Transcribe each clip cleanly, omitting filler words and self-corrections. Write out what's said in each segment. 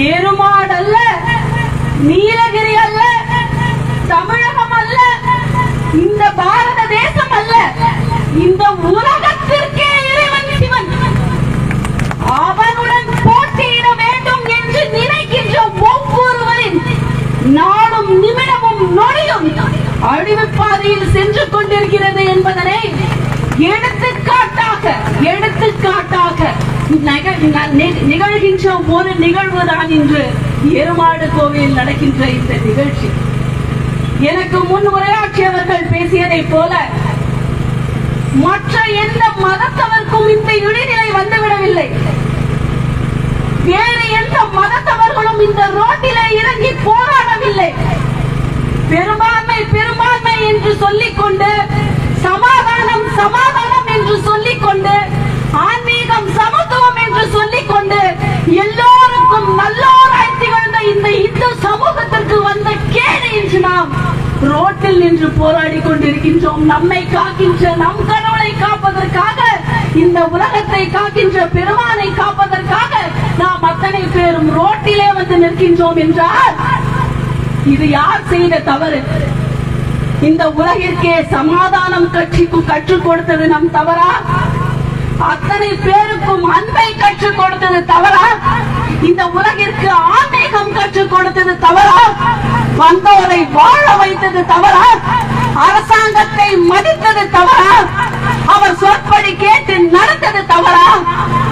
ஏறுமாடு அல்ல, நீலகிரி அல்ல, தமிழகம் அல்ல, இந்த பாரத தேசம் அல்ல, இந்த உலகத்திற்கே இறைவன் சிவன். அவனுடன் போட்டியிட வேண்டும் என்று நினைக்கின்ற ஒவ்வொருவரின் நாளும் நிமிடமும் நொடியும் அழிவு பாதையில் சென்று கொண்டிருக்கிறது என்பதனை எடுத்துக்காட்டாக நிகழ்கின்ற ஒரு நிகழ்வுதான் இன்று எருமாடு கோவிலில் நடக்கின்ற இந்த நிகழ்ச்சி. எனக்கு முன் உரையாற்றியவர்கள் பேசியதை போல மற்ற எந்த மதத்தவர்க்கும் இந்த இடைநிலை வந்துவிடவில்லை. வேறு எந்த மதத்தவர்களும் இந்த ரோட்டிலே இறங்கி போராடவில்லை. பெரும்பான்மை பெரும்பான்மை என்று சொல்லிக்கொண்டு, சமாதானம் சமாதானம் என்று சொல்லிக்கொண்டு, ஆன்மீகம் சமத்துவம் என்று சொல்லிக்கொண்டு, எல்லோருக்கும் நல்லோராய் திகழ்ந்த இந்த இந்து சமூகத்திற்கு வந்த கேடு என்று நாம் ரோட்டில் நின்று போராடி கொண்டிருக்கின்றோம். நம்மை காக்கின்ற நம் கடவுளை காப்பதற்காக, இந்த உலகத்தை காக்கின்ற பெருமானை காப்பதற்காக நாம் அத்தனை பேரும் ரோட்டிலே வந்து நிற்கின்றோம் என்றால் இது யார் செய்த தவறு? இந்த உலகிற்கே சமாதானம் கற்றுக் கொடுத்தது நம் தவறா? அத்தனை பேருக்கும் அன்பை கற்றுக் கொடுத்தது தவறா? இந்த உலகிற்கு ஆன்மீகம் கற்றுக் கொடுத்தது தவறா? வந்தோரை வாழ வைத்தது தவறா? அரசாங்கத்தை மதித்தது தவறா? அவர் சொற்படி கேட்டு நடந்தது தவறா?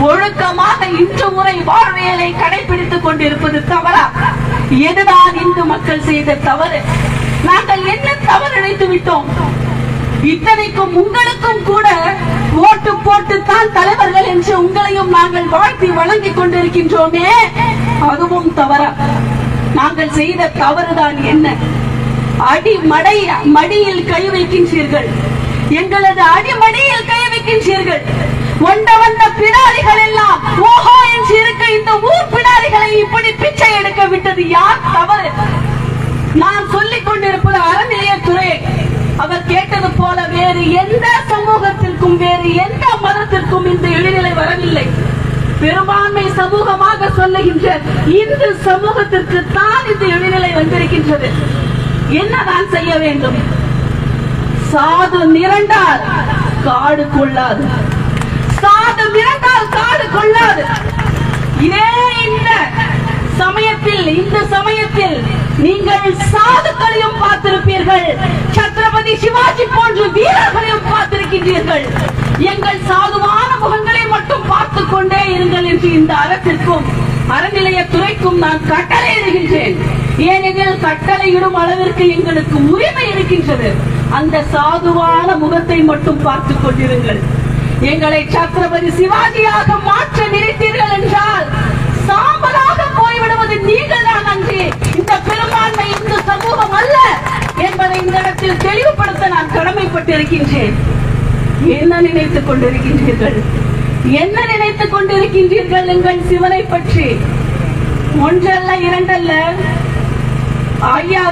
ஒழுக்கமாக இன்று முறை வாழ்வியலை கடைபிடித்துக் கொண்டிருப்பது தவறா? எதுதான் இந்து மக்கள் செய்த தவறு? நாங்கள் என்ன தவறு நினைத்து விட்டோம்? இத்தனைக்கும் உங்களுக்கும் கூட ஓட்டு போட்டுத்தான் தலைவர்கள் என்று உங்களையும் நாங்கள் வாழ்த்தி வழங்கிக் கொண்டிருக்கின்றோமே, அதுவும் தவறா? நாங்கள் செய்த தவறுதான் என்ன? மடியில் கை வைக்கின்றீர்கள், எங்களது அடிமடியில் கை வைக்கின்றீர்கள். வந்த பிடாரிகள் எல்லாம் ஓஹோ என்று இருக்க இந்த ஊர் பிடாரிகளை இப்படி பிச்சை எடுக்க விட்டது யார் தவறு? நான் சொல்லிக் கொண்டிருப்பது அறநிலையத்துறை. அவர் கேட்டது போல வேறு எந்த சமூகத்திற்கும் வேறு எந்த மதத்திற்கும் இந்த இடைநிலை வரவில்லை. பெரும்பான்மை சமூகமாக சொல்லுகின்ற இந்து சமூகத்திற்கு தான் இந்த இடைநிலை வந்திருக்கின்றது. என்னதான் செய்ய வேண்டும்? சாது மிரண்டால் காடு கொள்ளாது, சாது மிரண்டால் காடு கொள்ளாது. இதே இந்த சமயத்தில் நீங்கள் சாதுக்களையும் பார்த்திருப்பீர்கள், சத்ரபதி சிவாஜி போன்ற வீரர்களையும் பார்த்திருக்கின்றீர்கள். எங்கள் சாதுவான முகங்களை மட்டும் பார்த்துக் கொண்டே இருங்கள் என்று இந்த அரசிற்கும் அறநிலையத்துறைக்கும் நான் கட்டளை இடுகின்றேன். ஏனெனில் கட்டளையிடும் அளவிற்கு எங்களுக்கு உரிமை இருக்கின்றது. அந்த சாதுவான முகத்தை மட்டும் பார்த்துக் கொண்டிருங்கள். எங்களை சத்ரபதி சிவாஜியாக மாற்ற நினைத்தீர்கள் என்றால் சாம்பலாக போய்விடுவது நீங்கள் தான் அன்றி இந்த பெரும்பான்மை இந்து சமூகம் அல்ல என்பதை இந்த இடத்தில் தெளிவுபடுத்த நான் கடமைப்பட்டிருக்கின்றேன். என்ன நினைத்துக் கொண்டிருக்கின்றீர்கள்? என்ன நினைத்துக் கொண்டிருக்கின்றீர்கள் எங்கள் சிவனை பற்றி? ஒன்றல்ல இரண்டல்ல, ஐயா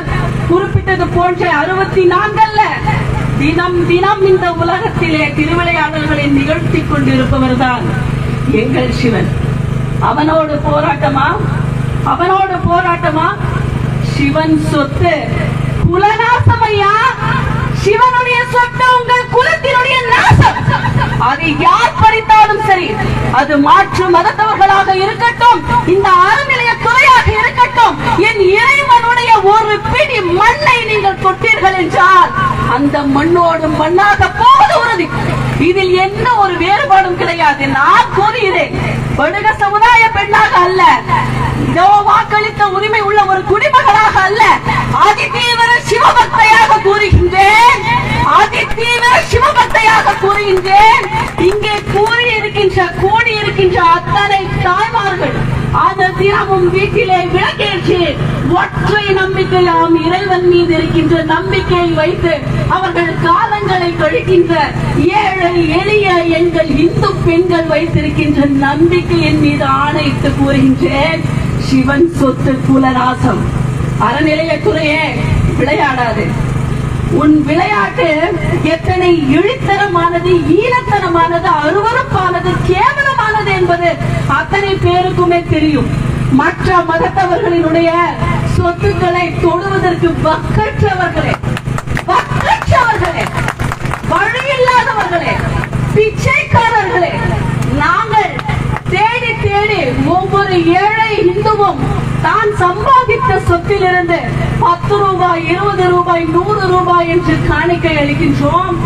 குறிப்பிட்டது போன்ற 64 அல்ல, தினம் தினம் இந்த உலகத்திலே திருவிளையாடல்களை நிகழ்த்தி கொண்டிருப்பவர் தான் எங்கள் சிவன். அவனோடு போராட்டமா? அவனோடு போராட்டமா? சிவன் சொத்து குலநாசமையா? சிவனுடைய சொத்து உங்கள் குலத்தினுடைய நாசம். அதை யார் பறித்தாலும் சரி, அது மாற்று மதத்தவர்களாக இருக்கட்டும், இந்த அறநிலையத்துறையாக இருக்கட்டும், என் இறைவனுடைய ஒரு பிடி மண்ணை நீங்கள் தொட்டீர்கள் என்றால் அந்த மண்ணோடு மண்ணாக போவது உறுதி. இதில் என்ன ஒரு வேறுபாடும் கிடையாது. நான் கூறுகிறேன், படுக சமுதாய பெண்ணாக அல்ல, இதோ வாக்களித்த உரிமை உள்ள ஒரு குடிமகளாக அல்ல, அதிதீவிர சிவபக்தையாக கூறுகின்றேன், அதிதீவிர சிவபக்தையாக கூறுகின்றேன். இங்கே கூடியிருக்கின்ற அத்தனை தாய்மார்கள் அந்த தினமும் வீட்டிலே விளக்கேற்றி ஒற்றை நம்பிக்கையாம் இறைவன் மீது இருக்கின்ற நம்பிக்கையை வைத்து அவர்கள் காலங்களை கழிக்கின்ற ஏழை எளிய எங்கள் இந்து பெண்கள் வைத்திருக்கின்ற நம்பிக்கையின் மீது ஆணையிட்டு கூறுகின்றேன், சிவன் சொத்து குலநாசம். அறநிலையத்துறையே விளையாடாது. உன் விளையாட்டு எத்தனை இழித்தனமானது, ஈனத்தனமானது, அருவருப்பானது, கேவலமானது என்பது அத்தனை பேருக்குமே தெரியும். மற்ற மதத்தவர்களினுடைய சொத்துக்களை தொடுவதற்கு வக்கற்றவர்களே, வழியில்லாதவர்களே, பிச்சைக்காரர்களே, நாங்கள் தேடி தேடி ஒவ்வொரு ஏழை இந்துவும் தான் சம்பாதித்த சொத்திலிருந்து 10 ரூபாய், 20 ரூபாய், 100 ரூபாய் என்று காணிக்கை அளிக்கின்றோம்.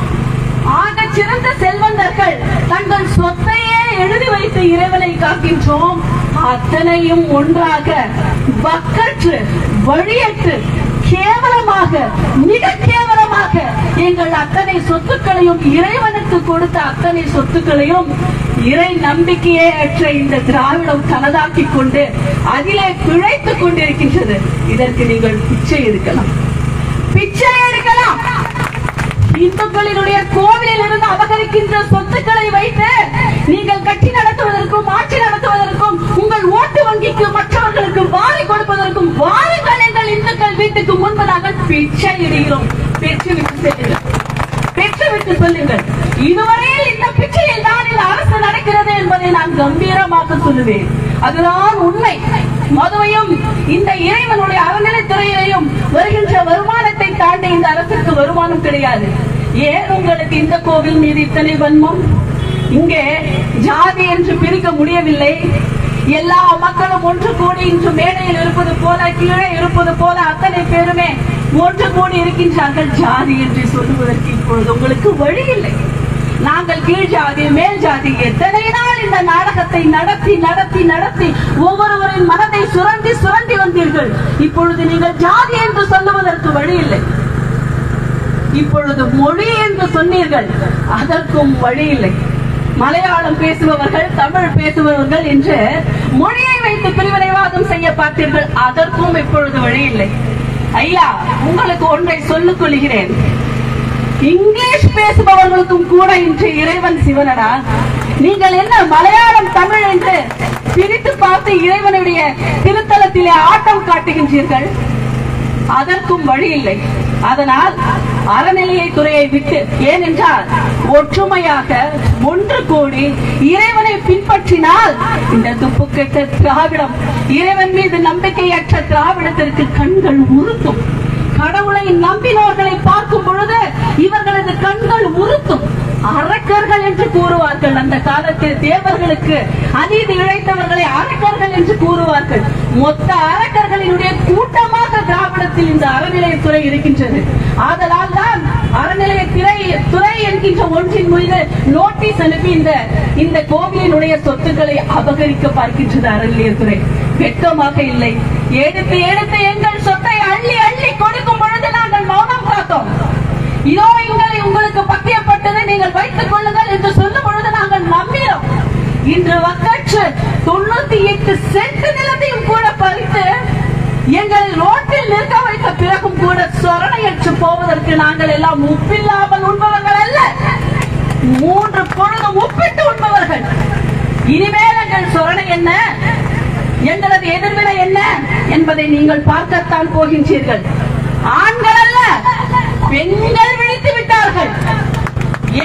ஆக சிறந்த செல்வந்தர்கள் தங்கள் சொத்தையே எழுதி வைத்து இறைவனை காக்கின்றோம். அத்தனையும் ஒன்றாக வக்கற்று, வழியற்று, கேவலமாக, மிக கேவலமாக எங்கள் அத்தனை சொத்துக்களையும், இறைவனுக்கு கொடுத்த அத்தனை சொத்துக்களையும் இறை நம்பிக்கையே அற்ற இந்த திராவிடம் தனதாக்கிக் கொண்டு அதிலே பிழைத்துக் கொண்டிருக்கின்றது. இதற்கு நீங்கள் பிச்சை எடுக்கலாம், பிச்சை எடுக்கலாம். இந்துக்களினுடைய கோவிலில் இருந்து அபகரிக்கின்ற சொத்துக்களை வைத்து நீங்கள் கட்சி நடத்துவதற்கும், ஆட்சி நடத்துவதற்கும், உங்கள் ஓட்டு வங்கிக்கு மற்றவர்களுக்கு வாரி கொடுப்பதற்கும் வாருங்கள் எங்கள் இந்துக்கள் வீட்டுக்கு முன்பு நாங்கள் பிச்சை இடுகிறோம். பெற்றுவிட்டு சொல்லுங்கள். இதுவரையில் இந்த பிச்சையில் தான் இந்த அரசு நடக்கிறது என்பதை நான் கம்பீரமாக சொல்லுவேன். அதுதான் உண்மை. மதுவையும் இந்த இறைவனுடைய அறநிலைத்துறையையும் வருகின்ற வருமானத்தை தாண்டி இந்த அரசுக்கு வருமானம் கிடையாது. ஏன் உங்களுக்கு இந்த கோவில் மீது இத்தனை வன்மம்? இங்கே ஜாதி என்று பிரிக்க முடியவில்லை. எல்லா மக்களும் ஒன்று கூடி இன்று மேடையில் இருப்பது போல, கீழே இருப்பது போல அத்தனை பேருமே ஒன்று கூடி இருக்கின்றார்கள். ஜாதி என்று சொல்லுவதற்கு இப்பொழுது உங்களுக்கு வழி இல்லை. நாங்கள் கீழ் ஜாதி, மேல் ஜாதி, எத்தனை நாள் இந்த நாடகத்தை நடத்தி நடத்தி நடத்தி ஒவ்வொருவரின் மனதை சுரண்டி சுரண்டி வந்தீர்கள். இப்பொழுது நீங்கள் ஜாதி என்று சொல்லுவதற்கு வழி இல்லை. இப்பொழுது மொழி என்று சொன்னீர்கள், அதற்கும் வழி இல்லை. மலையாளம் பேசுபவர்கள், தமிழ் பேசுபவர்கள் என்று மொழியை வைத்து பிரிவினைவாதம் செய்ய பார்த்தீர்கள், அதற்கும் இப்பொழுது வழி இல்லை. ஐயா, உங்களுக்கு ஒன்றை சொல்லிக் கொள்கிறேன். இங்கிலீஷ் பேசுபவர்களுக்கும் கூட இன்று இறைவன் சிவனடா. நீங்கள் என்ன மலையாளம், தமிழ் என்று பிரித்து பார்த்து இறைவனுடைய திருத்தலத்திலே ஆட்டம் காட்டுகின்றீர்கள்? அதற்கும் வழி இல்லை. அதனால் அறநிலையத்துறையை விட்டு, ஏனென்றால் ஒற்றுமையாக ஒன்று கூடி இறைவனை பின்பற்றினால் இந்த துப்புக்கெட்ட திராவிடம், இறைவன் மீது நம்பிக்கையற்ற திராவிடத்திற்கு கண்கள் உறுத்தும். கடவுளை நம்பினோர்களை பார்க்கும் பொழுது இவர்களது கண்கள் உறுத்தும். அரக்கர்கள் என்று கூறுவார்கள். அந்த காலத்தில் தேவர்களுக்கு அநீதி இழைத்தவர்களை அரக்கர்கள் என்று கூறுவார்கள். மொத்த அரக்கர்களினுடைய கூட்டமாக திராவிடத்தில் இந்த அறநிலையத்துறை இருக்கின்றது. ஆதலால் தான் அறநிலையத்துறை என்கின்ற ஒன்றின் மீது நோட்டீஸ் அனுப்பி இந்த கோவிலினுடைய சொத்துக்களை அபகரிக்க பார்க்கின்றது அறநிலையத்துறை. வெட்கமாக இல்லை. எடுத்து எடுத்து எங்கள் சொத்தை அள்ளி அள்ளி கொடுக்கும் பொழுது நாங்கள் மௌனம் காத்தோம். இதோ எங்களை உங்களுக்கு பக்கியப்பட்டதை நீங்கள் வைத்துக் கொள்ளுங்கள் என்று சொல்லும் பொழுது நாங்கள் நம்பினோம். இன்று வக்கற்று 98 சென்ட் நிலத்தையும் கூட பறித்து எங்களை ரோட்டில் நிற்க வைத்த பிறகும் கூட சொரணையற்று போவதற்கு நாங்கள் எல்லாம் உப்பில்லாமல் உண்பவர்கள் அல்ல, 3 பொழுது உப்பிட்டு உண்பவர்கள். இனிமேல் எங்கள் சொரணை என்ன, எங்களது எதிர்வினை என்ன என்பதை நீங்கள் பார்க்கத்தான் போகின்றீர்கள். ஆண்கள் அல்ல, பெண்கள் விழித்து விட்டார்கள்.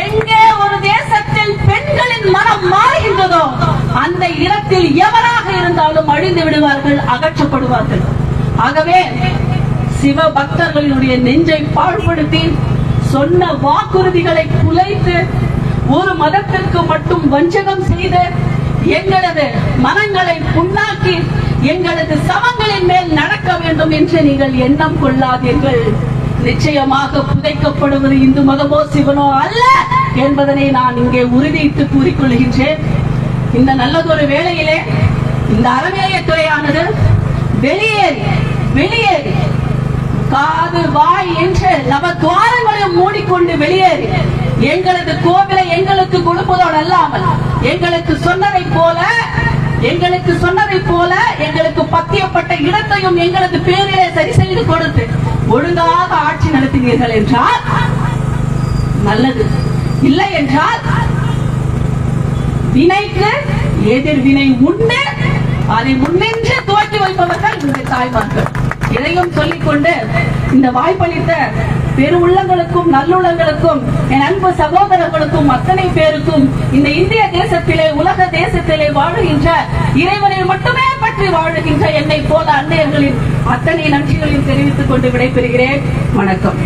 எங்கே ஒரு தேசத்தில் பெண்களின் மனம் மாறுகின்றதோ அந்த இடத்தில் எவராக இருந்தாலும் அழிந்து விடுவார்கள், அகற்றப்படுவார்கள். ஆகவே சிவ பக்தர்களினுடைய நெஞ்சை பாழ்படுத்தி சொன்ன வாக்குறுதிகளை குலைத்து ஒரு மதத்திற்கு மட்டும் வஞ்சகம் செய்து எங்களது மனங்களை புண்ணாக்கி எங்களது சமங்களின் மேல் நடக்க வேண்டும் என்று நீங்கள் எண்ணம் கொள்ளாதீர்கள். நிச்சயமாக புதைக்கப்படுவது இந்து மதமோ சிவனோ அல்ல என்பதனை நான் இங்கே உறுதியிட்டு கூறிக்கொள்கின்றேன். இந்த நல்லதொரு வேளையிலே இந்த அறநிலையத்துறையானது வெளியேறி காது வாய் என்று நவத்வாரங்களையும் மூடிக்கொண்டு வெளியேறி எங்களது கோவிலை எங்களுக்கு கொடுப்பதோடு அல்லாமல் எங்களுக்கு சொன்னதை போல எங்களுக்கு பத்தியப்பட்ட இடத்தையும் எங்களது பேரிலே சரி செய்து கொடுத்து ஒழுங்காக ஆட்சி நடத்தினீர்கள் என்றால் நல்லது. இல்லை என்றால் வினைக்கு எதிர்வினை உண்டு. அதை முன்னின்று துவக்கி வைப்பவர்கள் இந்த தாய்மார்கள். இதையும் சொல்லிக்கொண்டு இந்த வாய்ப்பளித்த பெரு உள்ளங்களுக்கும் நல்லுள்ளங்களுக்கும் என் அன்பு சகோதரர்களுக்கும் அத்தனை பேருக்கும் இந்த இந்திய தேசத்திலே, உலக தேசத்திலே வாழுகின்ற இறைவனை மட்டுமே போற்றி வாழுகின்ற என்னை போல அன்னையர்களின் அத்தனை நன்றிகளையும் தெரிவித்துக் கொண்டு விடைபெறுகிறேன். வணக்கம்.